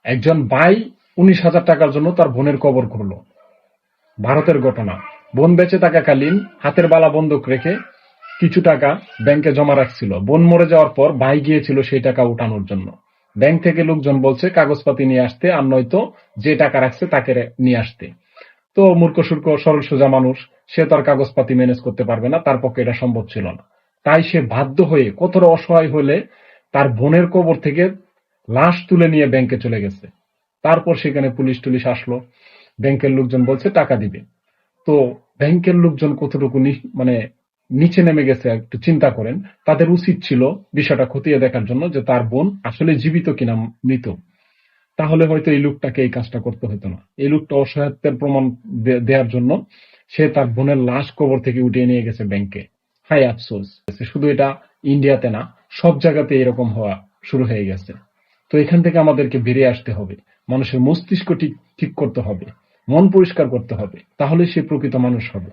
একজন ভাই 19,000 টাকার জন্য তার বোনের কবর করলো। ভারতের ঘটনা। বোন বেঁচে থাকাকালীন হাতের বালা বন্ধক রেখে কিছু টাকা ব্যাংকে জমা রাখছিল। বোন মরে যাওয়ার পর ভাই গিয়েছিল সেই টাকা উঠানোর জন্য। ব্যাংক থেকে লোকজন বলছে কাগজপাতি নিয়ে আসতে, আর নয়তো যে টাকা রাখছে তাকে নিয়ে আসতে। তো মূর্খ সূর্খ সরল সোজা মানুষ, সে তার কাগজপাতি ম্যানেজ করতে পারবে না, তার পক্ষে এটা সম্ভব ছিল না। তাই সে বাধ্য হয়ে কতটা অসহায় হলে তার বোনের কবর থেকে লাশ তুলে নিয়ে ব্যাংকে চলে গেছে। তারপর সেখানে পুলিশ টুলিশ আসলো, ব্যাংকের লোকজন বলছে টাকা দিবে। তো ব্যাংকের লোকজন কতটুকু মানে নিচে নেমে গেছে একটু চিন্তা করেন। তাদের উচিত ছিল বিষয়টা খতিয়ে দেখার জন্য যে তার বোন আসলে জীবিত কিনা মৃত। তাহলে হয়তো এই লোকটাকে এই কাজটা করতে হতো না। এই লোকটা অসহায়ত্বের প্রমাণ দেওয়ার জন্য সে তার বোনের লাশ কবর থেকে উঠিয়ে নিয়ে গেছে ব্যাংকে। হাই আফসোস। শুধু এটা ইন্ডিয়াতে না, সব জায়গাতে এরকম হওয়া শুরু হয়ে গেছে। তো এখান থেকে আমাদেরকে বেরিয়ে আসতে হবে। মানুষের মস্তিষ্ক ঠিক ঠিক করতে হবে, মন পরিষ্কার করতে হবে, তাহলে সে প্রকৃত মানুষ হবে।